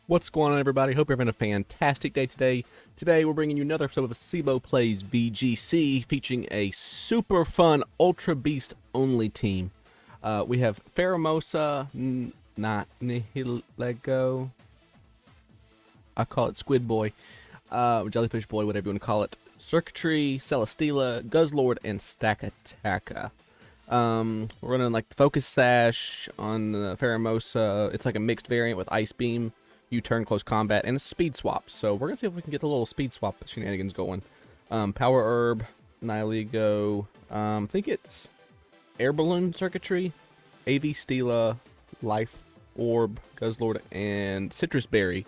What's going on, everybody? Hope you're having a fantastic day today. Today, we're bringing you another episode of Acebo Plays VGC, featuring a super fun Ultra Beast only team. We have Pheromosa, not Nihilego. I call it Squid Boy, Jellyfish Boy, whatever you want to call it. Circuitry, Celesteela, Guzzlord, and Stakataka. We're running like the Focus Sash on the Pheromosa. It's like a mixed variant with Ice Beam, U-turn, close combat, and a speed swap. So we're gonna see if we can get the little speed swap shenanigans going. Power Herb, Nihilego, I think it's Air Balloon Circuitry, AV Stela, Life Orb, Guzzlord, and Citrus Berry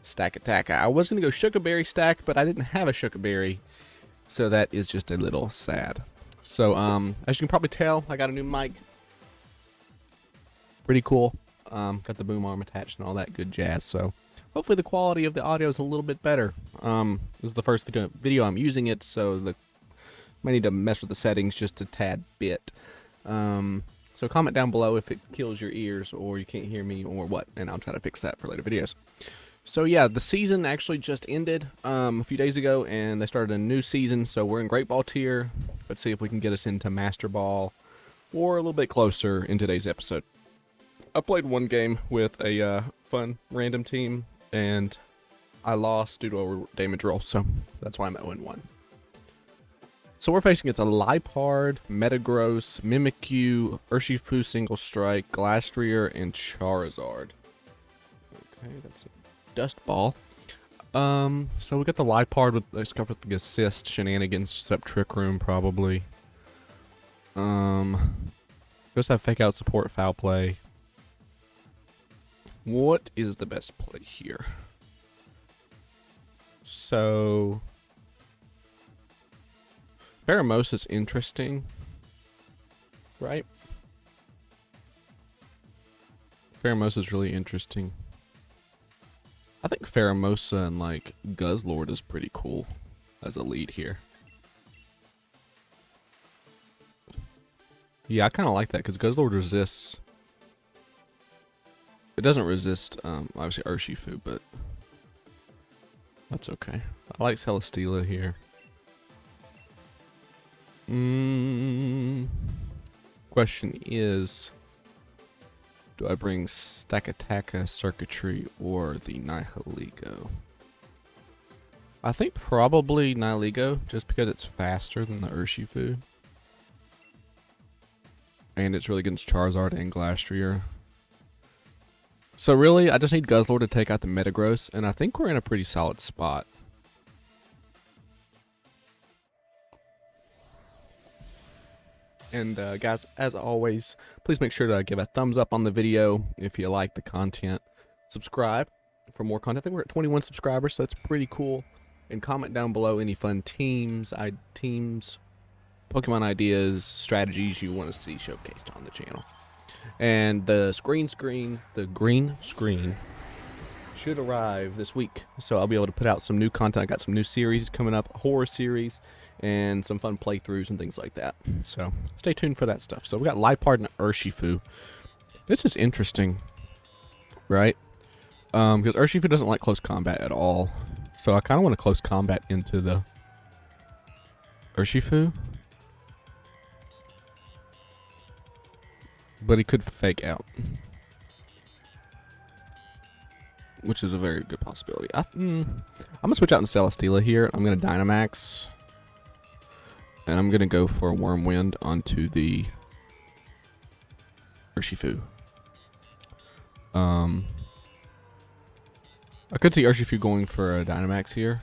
Stakataka. I was gonna go Sugar Berry stack, but I didn't have a Sugar Berry, so that is just a little sad. So as you can probably tell, I got a new mic. Pretty cool. Got the boom arm attached and all that good jazz, so hopefully the quality of the audio is a little bit better. This is the first video I'm using it, so might need to mess with the settings just a tad bit. So comment down below if it kills your ears or you can't hear me or what, and I'll try to fix that for later videos. So yeah, the season actually just ended a few days ago, and they started a new season, so we're in Great Ball tier. Let's see if we can get us into Master Ball or a little bit closer in today's episode. I played one game with a fun random team, and I lost due to a damage roll, so that's why I'm at 0-1. So we're facing it's a Liepard, Metagross, Mimikyu, Urshifu Single Strike, Glastrier, and Charizard. Okay, that's a Dust Ball. So we got the Liepard with the assist shenanigans, set up Trick Room probably. We also have Fake Out Support, Foul Play. What is the best play here? So Pheromosa is interesting, right? Pheromosa is really interesting. I think Pheromosa and like Guzzlord is pretty cool as a lead here. Yeah, I kind of like that because Guzzlord resists. It doesn't resist, obviously, Urshifu, but that's okay. I like Celesteela here. Question is, do I bring Stakataka Circuitry or the Nihilego? I think probably Nihilego, just because it's faster than the Urshifu. And it's really against Charizard and Glastrier. So really, I just need Guzzlord to take out the Metagross, and I think we're in a pretty solid spot. And guys, as always, please make sure to give a thumbs up on the video if you like the content. Subscribe for more content. I think we're at 21 subscribers, so that's pretty cool. And comment down below any fun teams, Pokemon ideas, strategies you want to see showcased on the channel. And the green screen should arrive this week, so I'll be able to put out some new content. I got some new series coming up, a horror series, and some fun playthroughs and things like that. So stay tuned for that stuff. So we got Liepard and Urshifu. This is interesting, right? Because Urshifu doesn't like close combat at all, so I kind of want to close combat into the Urshifu. But he could fake out, which is a very good possibility. I'm going to switch out into Celesteela here. I'm going to Dynamax. And I'm going to go for a Whirlwind onto the Urshifu. I could see Urshifu going for a Dynamax here.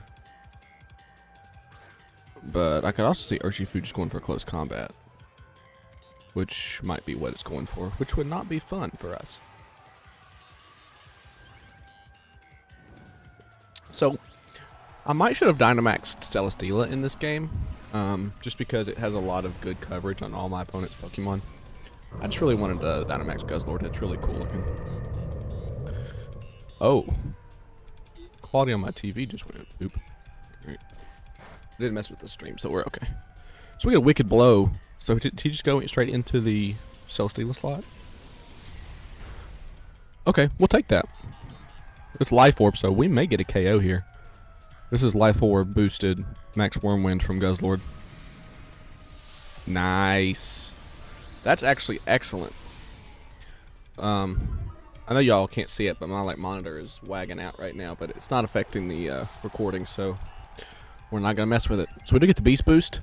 But I could also see Urshifu just going for a close combat, which might be what it's going for, which would not be fun for us. So, I might should have Dynamaxed Celesteela in this game, just because it has a lot of good coverage on all my opponent's Pokemon. I just really wanted to Dynamax Guzzlord. It's really cool looking. Oh. Quality on my TV just went oop. Right. Didn't mess with the stream, so we're okay. So we got a Wicked Blow. So did he just go straight into the Celesteela slot? Okay, we'll take that. It's Life Orb, so we may get a KO here. This is Life Orb boosted Max Wormwind from Guzzlord. Nice. That's actually excellent. I know y'all can't see it, but my monitor is wagging out right now, but it's not affecting the recording, so we're not gonna mess with it. So we do get the Beast Boost,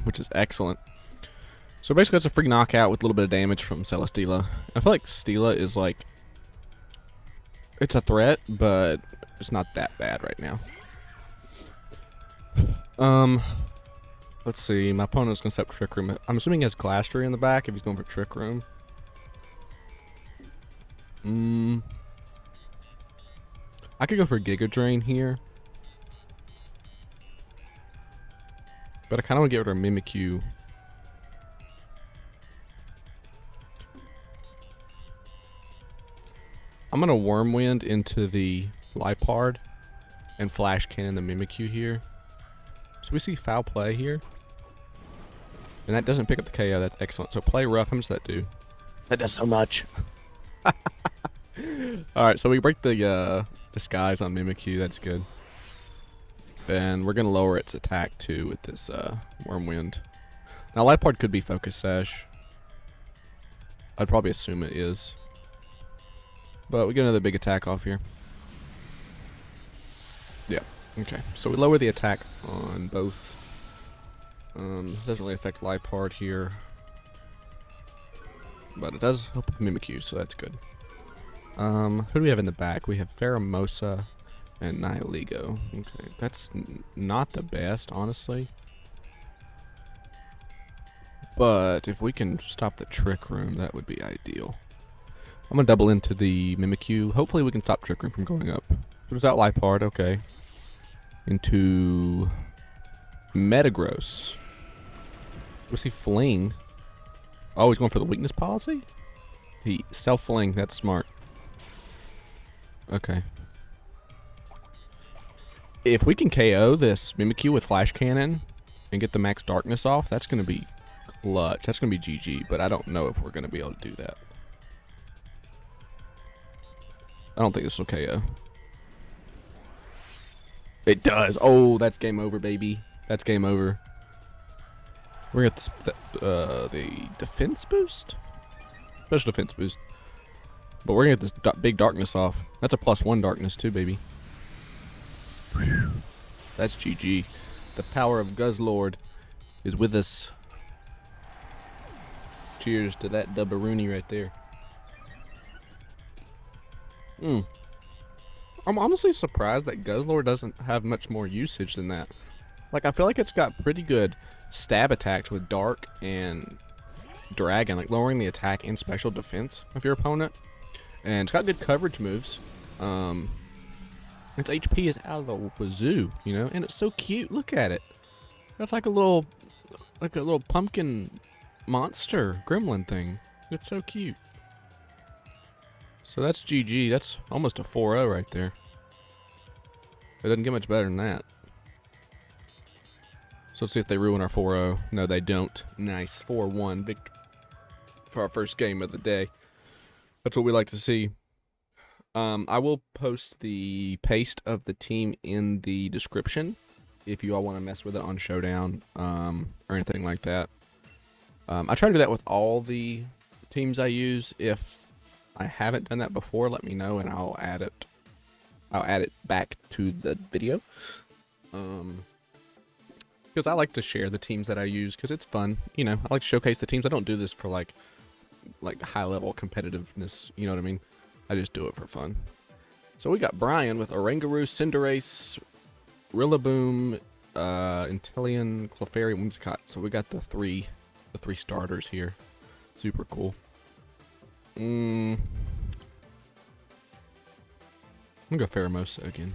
which is excellent. So basically, it's a free knockout with a little bit of damage from Celesteela. I feel like Steela is like, it's a threat, but it's not that bad right now. Let's see. My opponent's gonna set Trick Room. I'm assuming he has Glastery in the back if he's going for Trick Room. I could go for Giga Drain here, but I kind of want to get rid of Mimikyu. I'm gonna Wormwind into the Liepard and Flash Cannon the Mimikyu here. So we see foul play here, and that doesn't pick up the KO. That's excellent. So play rough. How much does that do? That does so much. Alright, so we break the disguise on Mimikyu. That's good. And we're gonna lower its attack too with this Wormwind. Now Liepard could be Focus Sash. I'd probably assume it is. But we get another big attack off here. Yeah. Okay. So we lower the attack on both. Doesn't really affect Liepard here. But it does help Mimikyu, so that's good. Who do we have in the back? We have Pheromosa and Nihilego. Okay, that's not the best, honestly. But if we can stop the Trick Room, that would be ideal. I'm gonna double into the Mimikyu. Hopefully we can stop Trick Room from going up. What is that, Liepard? Okay. Into Metagross. What's he Fling? Oh, he's going for the weakness policy? He self-fling, that's smart. Okay. If we can KO this Mimikyu with Flash Cannon and get the max darkness off, that's going to be clutch. That's going to be GG, but I don't know if we're going to be able to do that. I don't think this will KO. It does. Oh, that's game over, baby. That's game over. We're going to get the defense boost? Special defense boost. But we're going to get this big darkness off. That's a +1 darkness too, baby. Whew. That's GG. The power of Guzzlord is with us. Cheers to that dubbaroonie right there. I'm honestly surprised that Guzzlord doesn't have much more usage than that. Like, I feel like it's got pretty good stab attacks with Dark and Dragon, like lowering the attack and special defense of your opponent. And it's got good coverage moves. Its HP is out of the wazoo, you know, and it's so cute. Look at it. It's like a little pumpkin monster gremlin thing. It's so cute. So that's GG. That's almost a 4-0 right there. It doesn't get much better than that. So let's see if they ruin our 4-0. No, they don't. Nice. 4-1 victory for our first game of the day. That's what we like to see. I will post the paste of the team in the description if you all want to mess with it on Showdown or anything like that. I try to do that with all the teams I use. If I haven't done that before, let me know and I'll add it. I'll add it back to the video. Because I like to share the teams that I use because it's fun. You know, I like to showcase the teams. I don't do this for like high level competitiveness. You know what I mean? I just do it for fun. So we got Brian with Oranguru, Cinderace, Rillaboom, Inteleon, Clefairy, Whimsicott. So we got the three starters here. Super cool. I'm gonna go Pheromosa again.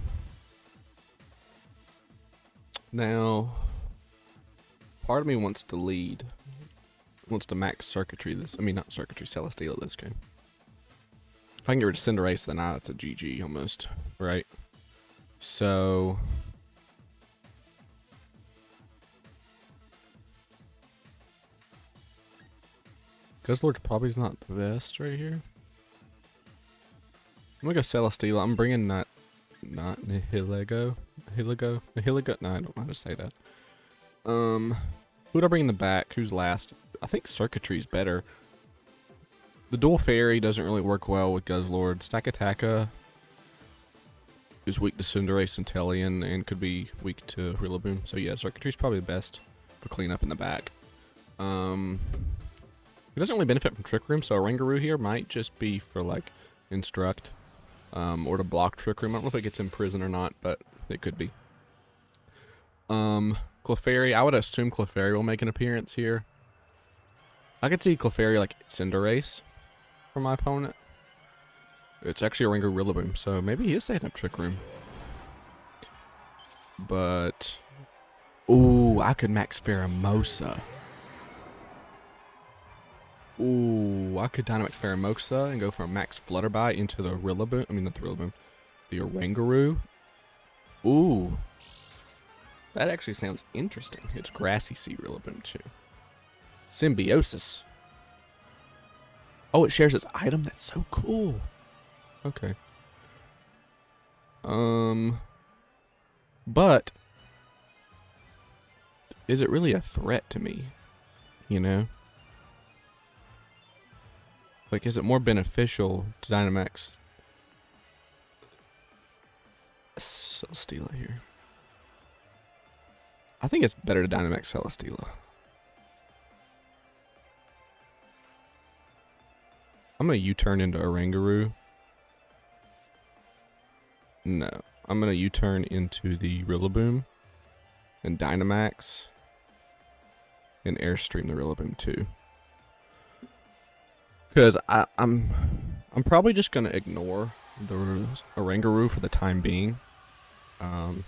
Now, part of me wants to lead. Wants to max circuitry this. I mean, not circuitry, Celesteela this game. If I can get rid of Cinderace, then that's a GG almost, right? So Guzzlord probably is not the best right here. I'm gonna go Celesteela. I'm bringing not Nihilego. Nihilego? No, I don't know how to say that. Who'd I bring in the back? Who's last? I think Circuitry's better. The Dual Fairy doesn't really work well with Guzzlord. Stakataka is weak to Cinderace and Teleon and could be weak to Rillaboom. So yeah, Circuitry's probably the best for cleanup in the back. It doesn't really benefit from Trick Room, so a Rangaroo here might just be for like Instruct. Or to block Trick Room. I don't know if it gets in prison or not, but it could be. Clefairy, I would assume Clefairy will make an appearance here. I could see Clefairy like Cinderace for my opponent. It's actually a Rangaroo Rillaboom, so maybe he is setting up Trick Room. But ooh, I could max Pheromosa. Ooh, I could Dynamax Pheromosa and go from max Flutterby into the Rillaboom. I mean, not the Rillaboom. The Oranguru. Ooh. That actually sounds interesting. It's Grassy Seed Rillaboom too. Symbiosis. Oh, it shares its item? That's so cool. Okay. But is it really a threat to me? You know? Like, is it more beneficial to Dynamax Celesteela here? I think it's better to Dynamax Celesteela. I'm going to U-turn into Oranguru. No. I'm going to U-turn into the Rillaboom. And Dynamax. And Airstream the Rillaboom too. Because I'm probably just going to ignore the Oranguru for the time being. Because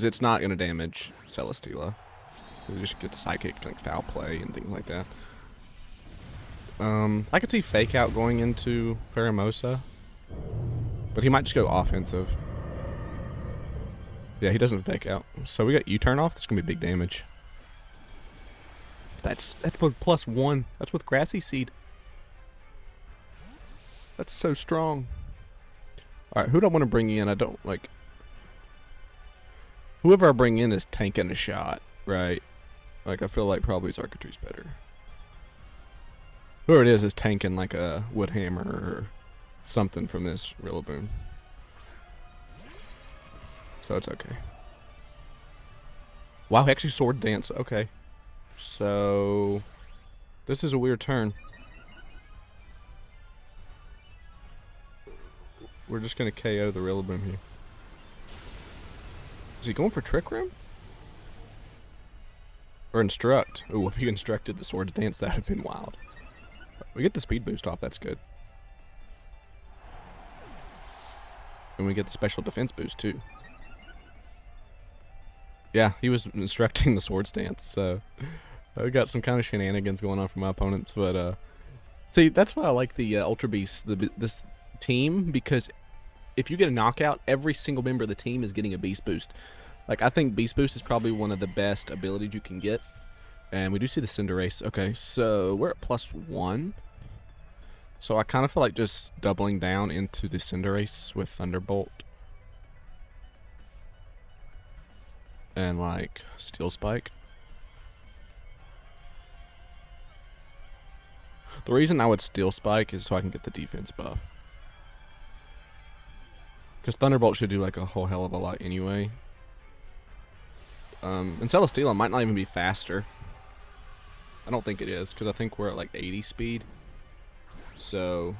it's not going to damage Celesteela. It just gets Psychic, like Foul Play and things like that. I could see Fake Out going into Pheromosa. But he might just go offensive. Yeah, he doesn't Fake Out. So we got U-turn off. That's going to be big damage. That's with +1. That's with Grassy Seed. That's so strong. Alright, who do I want to bring in? I don't like... Whoever I bring in is tanking a shot, right? Like, I feel like probably Zarkatry's better. Whoever it is tanking like a Woodhammer or something from this Rillaboom. So it's okay. Wow, actually Sword Dance. Okay. So this is a weird turn. We're just gonna KO the Rillaboom here. Is he going for Trick Room? Or Instruct? Ooh, if he instructed the Sword Dance, that would have been wild. We get the speed boost off, that's good. And we get the special defense boost too. Yeah, he was instructing the Sword Stance, so we got some kind of shenanigans going on for my opponents. But see, that's why I like the Ultra Beast, this team, because if you get a knockout, every single member of the team is getting a Beast Boost. Like, I think Beast Boost is probably one of the best abilities you can get. And we do see the Cinderace. Okay, so we're at +1. So I kind of feel like just doubling down into the Cinderace with Thunderbolt. And like Steel Spike. The reason I would Steel Spike is so I can get the defense buff. Because Thunderbolt should do like a whole hell of a lot anyway. And Celesteela might not even be faster. I don't think it is, because I think we're at like 80 speed. So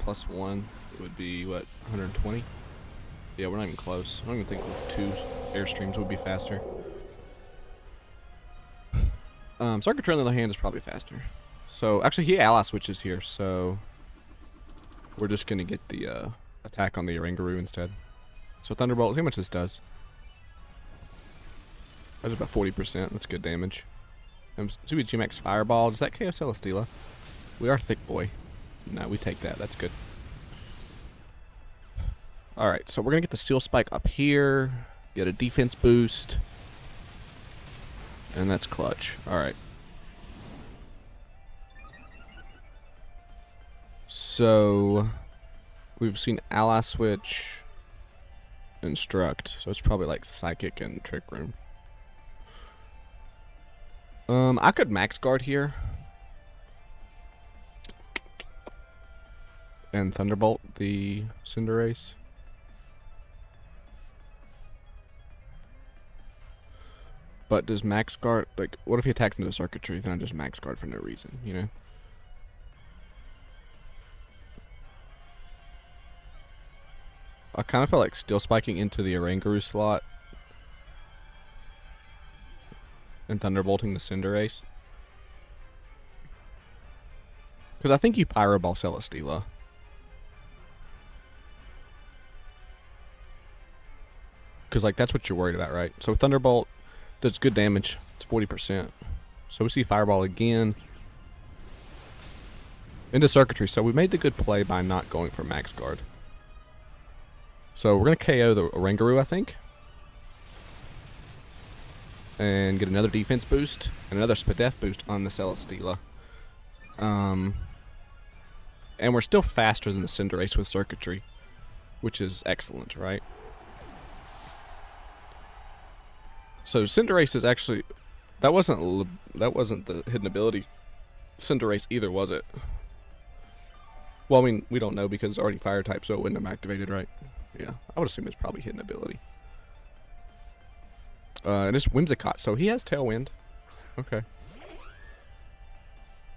+1, it would be what, 120? Yeah, we're not even close. I don't even think 2 Airstreams would be faster. Sarkatry on the other hand is probably faster. So actually he ally switches here, so we're just gonna get the attack on the Oranguru instead. So Thunderbolt, see how much this does. That's about 40%. That's good damage. So we G-Max Fireball. Does that KO Celesteela? We are Thick Boy. No, we take that. That's good. Alright, so we're going to get the Steel Spike up here. Get a defense boost. And that's clutch. Alright. So we've seen Ally Switch, Instruct. So it's probably like Psychic and Trick Room. I could Max Guard here. And Thunderbolt the Cinderace. But does Max Guard, like, what if he attacks into Circuitry, then I just Max Guard for no reason, you know? I kind of felt like Steel Spiking into the Oranguru slot. And Thunderbolting the Cinderace. Because I think you Pyro Ball Celesteela. Because, like, that's what you're worried about, right? So Thunderbolt does good damage. It's 40%. So we see Fireball again. Into Circuitry. So we made the good play by not going for Max Guard. So we're going to KO the Oranguru, I think. And get another defense boost. And another Spadef boost on the Celesteela. And we're still faster than the Cinderace with Circuitry. Which is excellent, right? So Cinderace is actually, that wasn't the hidden ability Cinderace either, was it? Well, I mean, we don't know because it's already fire type, so it wouldn't have activated, right? Yeah, I would assume it's probably hidden ability. And it's Whimsicott, so he has Tailwind. Okay.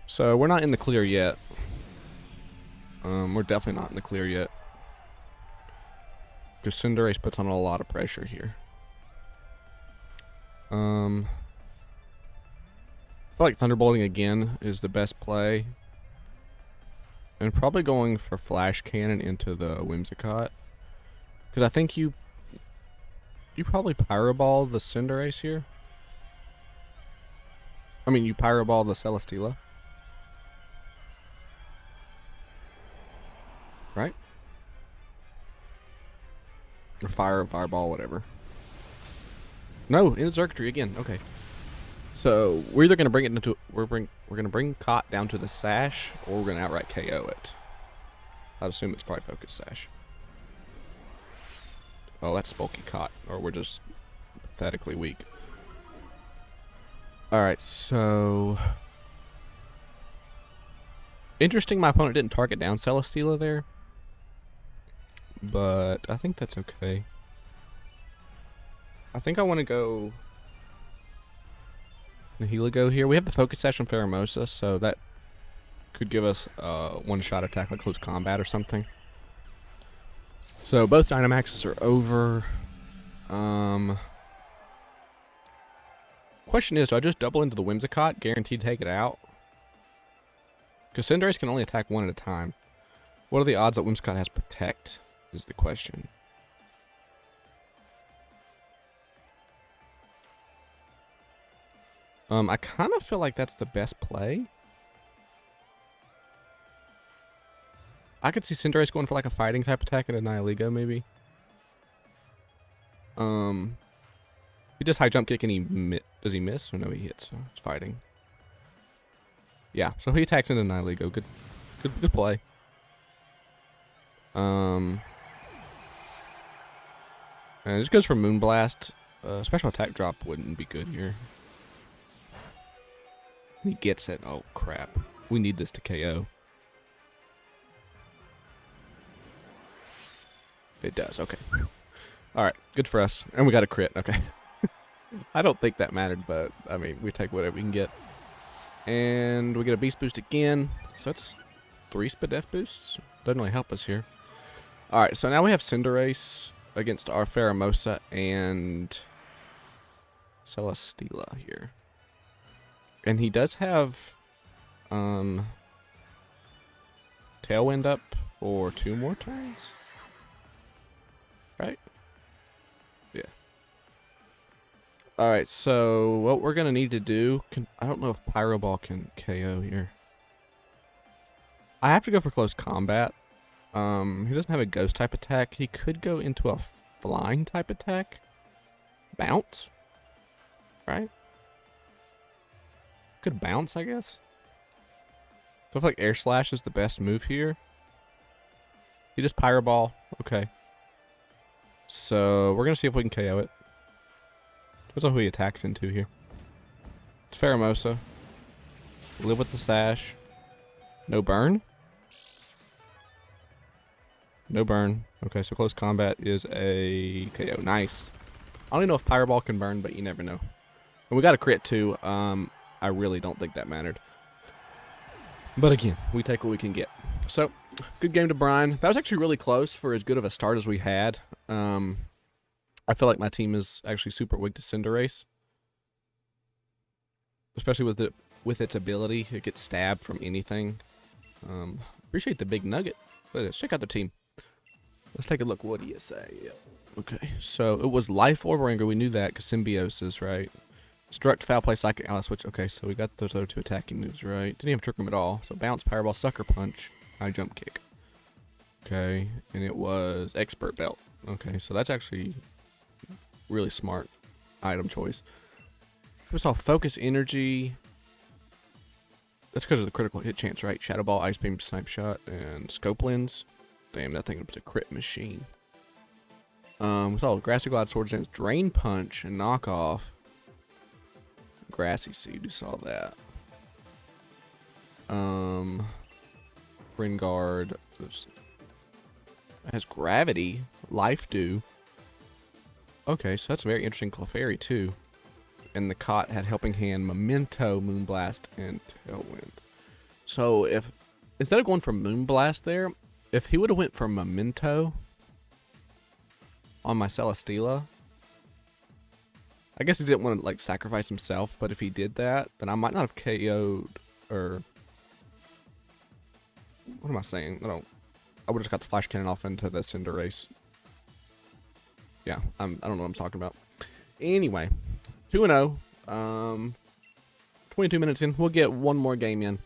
So we're not in the clear yet. We're definitely not in the clear yet. Because Cinderace puts on a lot of pressure here. I feel like Thunderbolting again is the best play. And probably going for Flash Cannon into the Whimsicott. Because I think you probably Pyro Ball the Cinderace here. I mean, you Pyro Ball the Celesteela. Right? Or Fireball, whatever. No, in the Circuitry again. Okay. So we're either gonna bring it into we're gonna bring Cott down to the Sash, or we're gonna outright KO it. I'd assume it's probably Focus Sash. Oh, that's bulky Cott, or we're just pathetically weak. All right, so interesting. My opponent didn't target down Celesteela there, but I think that's okay. I think I want to go Nihilego here. We have the Focus Sash on Pheromosa, so that could give us one-shot attack like close combat or something. So both Dynamaxes are over. Question is, do I just double into the Whimsicott, guaranteed to take it out? Because Cinderace can only attack one at a time. What are the odds that Whimsicott has Protect, is the question. I kind of feel like that's the best play. I could see Cinderace going for like a fighting type attack at a Nihilego, maybe. He does high jump kick and he does he miss? Or no, he hits. So it's fighting. Yeah, so he attacks into Nihilego. Good play. And it just goes for Moonblast. Special attack drop wouldn't be good here. He gets it. Oh, crap. We need this to KO. It does. Okay. Alright. Good for us. And we got a crit. Okay. I don't think that mattered, but, I mean, we take whatever we can get. And we get a Beast Boost again. So that's 3 Spadef boosts. Doesn't really help us here. Alright, so now we have Cinderace against our Pheromosa and Celesteela here. And he does have Tailwind up for 2 more turns. Right? Yeah. Alright, so what we're going to need to do... I don't know if Pyro Ball can KO here. I have to go for close combat. He doesn't have a ghost type attack. He could go into a flying type attack. Bounce? Right? Could bounce, I guess. So I feel like Air Slash is the best move here. He just Pyro Ball. Okay. So we're going to see if we can KO it. Depends on who he attacks into here. It's Pheromosa. Live with the Sash. No burn? No burn. Okay, so close combat is a KO. Nice. I don't even know if Pyro Ball can burn, but you never know. And we got a crit too. I really don't think that mattered. But again, we take what we can get. So, good game to Brian. That was actually really close for as good of a start as we had. I feel like my team is actually super weak to Cinderace. Especially with its ability. It gets stabbed from anything. Appreciate the big nugget. Let's check out the team. Let's take a look. What do you say? Yep. Okay, so it was Life Orb Ringer. We knew that because Symbiosis, right? Struct, Foul Play, Psychic, Alice Switch. Okay, so we got those other two attacking moves, right? Didn't even Trick Room at all. So Bounce, Power Ball, Sucker Punch, High Jump Kick. Okay, and it was Expert Belt. Okay, so that's actually really smart item choice. We saw Focus Energy. That's because of the critical hit chance, right? Shadow Ball, Ice Beam, Snipe Shot, and Scope Lens. Damn, that thing was a crit machine. We saw Grassy Glide, Swords Dance, Drain Punch, and Knockoff. Grassy Seed, you saw that. Ringard has Gravity, Life Dew. Okay, so that's a very interesting Clefairy too. And the Cot had Helping Hand, Memento, Moonblast, and Tailwind. So if instead of going for Moonblast there, if he would have went for Memento on my Celesteela, I guess he didn't want to like sacrifice himself, but if he did that, then I might not have KO'd or what am I saying? I would have just got the Flash Cannon off into the Cinderace. Yeah, I don't know what I'm talking about. Anyway, 2-0. 22 minutes in. We'll get one more game in.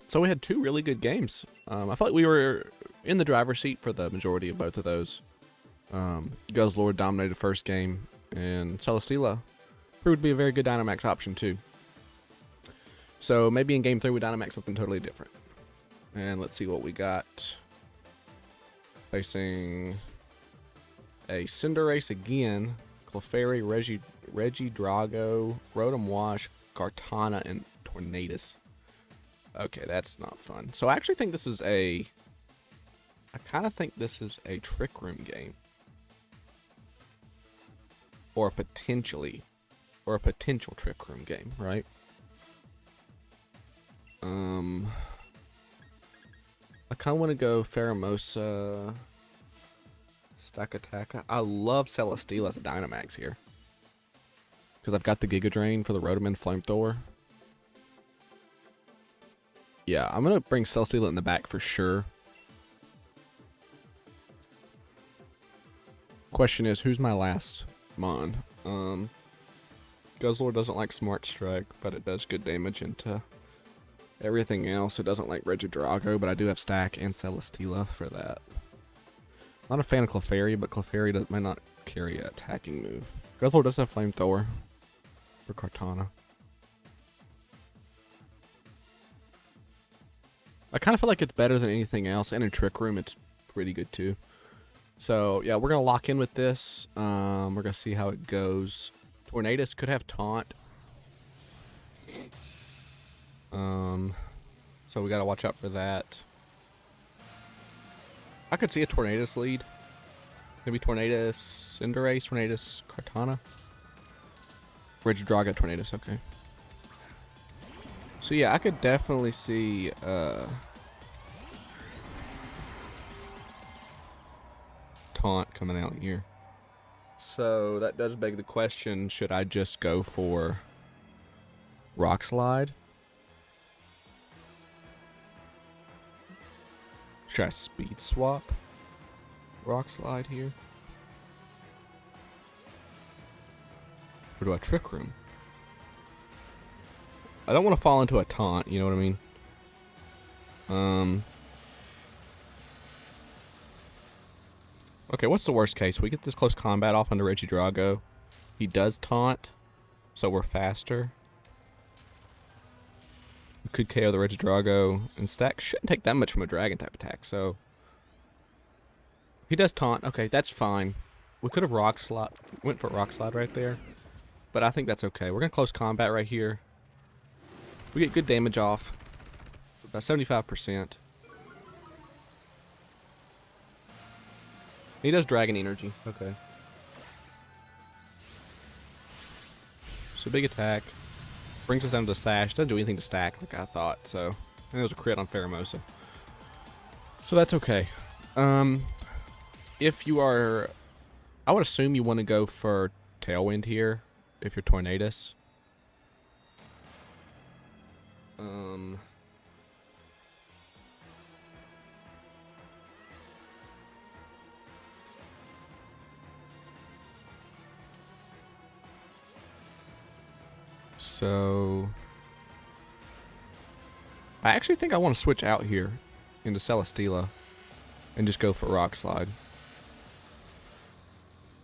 So we had two really good games. I felt like we were in the driver's seat for the majority of both of those. Guzzlord dominated first game, and Celesteela proved to be a very good Dynamax option too. So maybe in game 3 we Dynamax something totally different. And let's see what we got. Facing a Cinderace again, Clefairy, Regidrago, Rotom Wash, Kartana, and Tornadus. Okay, that's not fun. So I actually think this is I kind of think this is a Trick Room game. Or a potential Trick Room game, right? I kind of want to go Pheromosa, Stakataka. I love Celesteela as a Dynamax here. Because I've got the Giga Drain for the Rotom and Flamethrower. Yeah, I'm going to bring Celesteela in the back for sure. Question is, who's my last Mon? Guzzlord doesn't like Smart Strike, but it does good damage into everything else. It doesn't like Regidrago, but I do have Stack and Celesteela for that. Not a fan of Clefairy, but Clefairy might not carry an attacking move. Guzzlord does have Flamethrower for Kartana. I kind of feel like it's better than anything else, and in Trick Room it's pretty good too. So yeah, we're gonna lock in with this. We're gonna see how it goes. Tornadus could have Taunt. So we gotta watch out for that. I could see a Tornadus lead. Maybe Tornadus, Cinderace, Tornadus, Kartana. Regidrago, Tornadus, okay. So yeah, I could definitely see Taunt coming out here. So that does beg the question, should I just go for Rock Slide? Should I Speed Swap Rock Slide here? Or do I Trick Room? I don't want to fall into a Taunt, you know what I mean? Okay, what's the worst case? We get this close combat off under Regidrago. He does Taunt, so we're faster. We could KO the Reg Drago, and stack shouldn't take that much from a dragon type attack, so. He does taunt. Okay, that's fine. We could have went for rock slide right there, but I think that's okay. We're gonna close combat right here. We get good damage off, about 75%. He does dragon energy. Okay. So big attack. Brings us down to the sash. Doesn't do anything to stack like I thought, so. And it was a crit on Pheromosa. So that's okay. If you are, I would assume you want to go for Tailwind here, if you're Tornadus. So, I actually think I want to switch out here into Celesteela and just go for Rock Slide.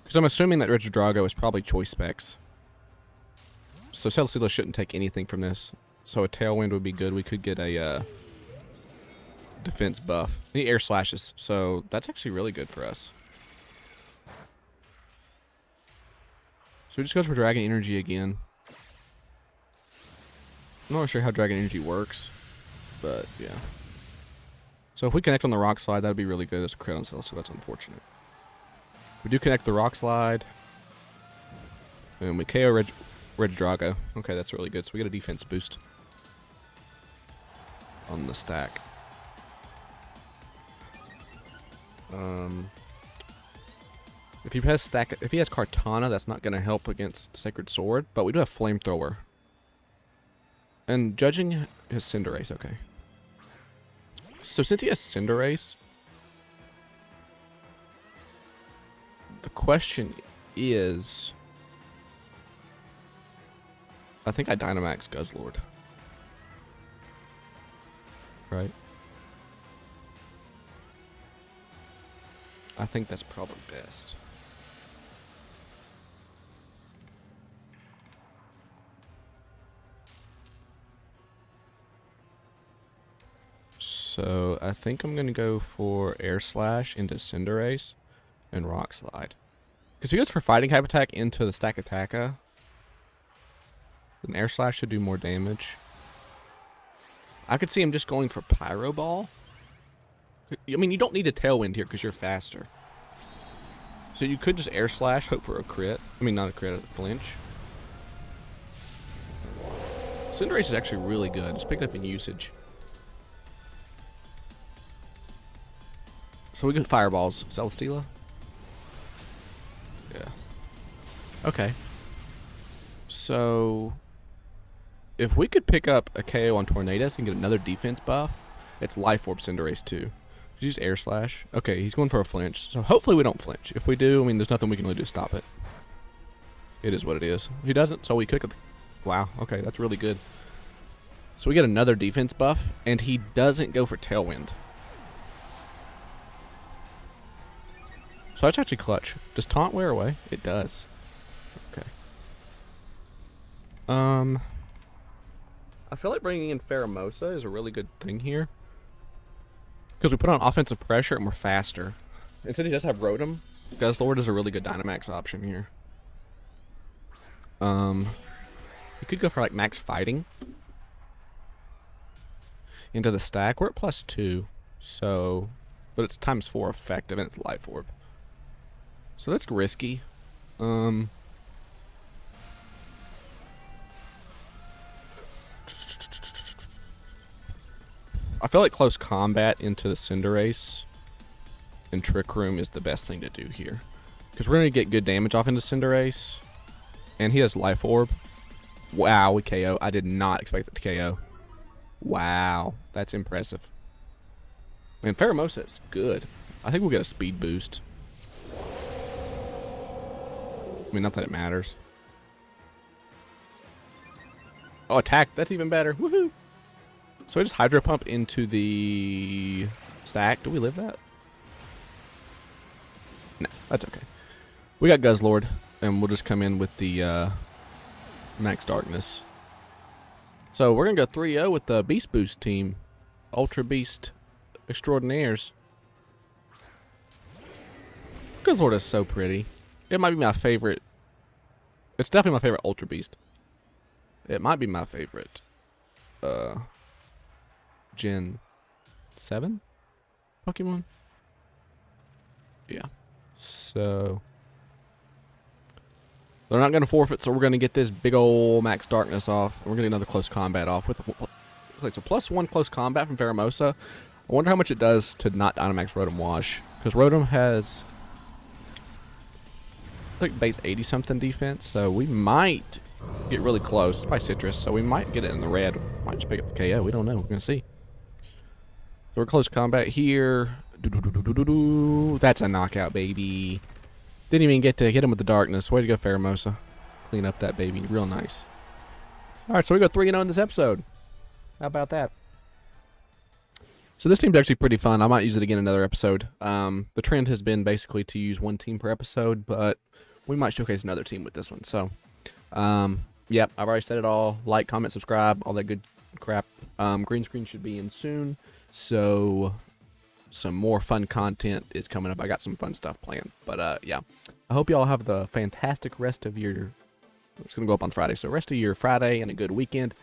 Because I'm assuming that Reg Drago is probably choice specs. So Celesteela shouldn't take anything from this. So a Tailwind would be good. We could get a defense buff. He air slashes, so that's actually really good for us. So he just goes for Dragon Energy again. I'm not sure how Dragon Energy works, but yeah. So if we connect on the Rock Slide, that'd be really good. That's a crit on Celesteela, so that's unfortunate. We do connect the Rock Slide. And we KO Reg Drago. Okay, that's really good. So we get a defense boost on the stack. If he has Kartana, that's not going to help against Sacred Sword, but we do have Flamethrower. And judging his Cinderace, okay. So since he has Cinderace, the question is, I think I Dynamax Guzzlord. Right? I think that's probably best. So I think I'm going to go for Air Slash into Cinderace and Rock Slide. Because he goes for Fighting type attack into the Stack Attacka. Then Air Slash should do more damage. I could see him just going for Pyro Ball. I mean, you don't need a Tailwind here because you're faster. So you could just Air Slash, hope for a crit. I mean, not a crit, a flinch. Cinderace is actually really good. It's picked up in usage. So we get Fireballs. Celesteela? Yeah. Okay. So, if we could pick up a KO on Tornadus and get another defense buff, it's Life Orb Cinderace too. Just Air Slash. Okay, he's going for a flinch. So hopefully we don't flinch. If we do, I mean, there's nothing we can really do to stop it. It is what it is. He doesn't, so we could. Wow, okay, that's really good. So we get another defense buff, and he doesn't go for Tailwind. So that's actually clutch. Does Taunt wear away? It does. Okay. I feel like bringing in Pheromosa is a really good thing here. Because we put on offensive pressure and we're faster. And since he does have Rotom, Guzzlord is a really good Dynamax option here. You could go for like max fighting into the stack. We're at +2, so, but it's ×4 effective and it's Life Orb. So that's risky. I feel like close combat into the Cinderace and Trick Room is the best thing to do here. Because we're going to get good damage off into Cinderace. And he has Life Orb. Wow, we KO. I did not expect it to KO. Wow, that's impressive. Man, Pheromosa is good. I think we'll get a speed boost. I mean, not that it matters. Oh, attack. That's even better. Woohoo! So I just Hydro Pump into the stack. Do we live that? No, that's okay. We got Guzzlord, and we'll just come in with the Max Darkness. So we're going to go 3-0 with the Beast Boost team. Ultra Beast Extraordinaires. Guzzlord is so pretty. It might be my favorite. It's definitely my favorite Ultra Beast. It might be my favorite. Gen 7 Pokemon? Yeah. So they're not going to forfeit, so we're going to get this big old Max Darkness off. We're going to get another close combat off with it's a +1 close combat from Pheromosa. I wonder how much it does to not Dynamax Rotom Wash, because Rotom has like base 80 something defense, so we might get really close. It's by Citrus, so we might get it in the red. Might just pick up the KO. We don't know. We're gonna see. So we're close combat here. That's a knockout, baby. Didn't even get to hit him with the darkness. Way to go, Pheromosa. Clean up that baby. Real nice. All right, so we go 3-0 in this episode. How about that? So this team's actually pretty fun. I might use it again in another episode. The trend has been basically to use one team per episode, but we might showcase another team with this one. So, yep, I've already said it all. Like, comment, subscribe, all that good crap. Green screen should be in soon. So some more fun content is coming up. I got some fun stuff planned. But, yeah, I hope you all have the fantastic rest of your... It's going to go up on Friday. So rest of your Friday and a good weekend.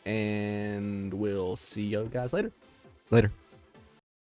And we'll see you guys later. Later.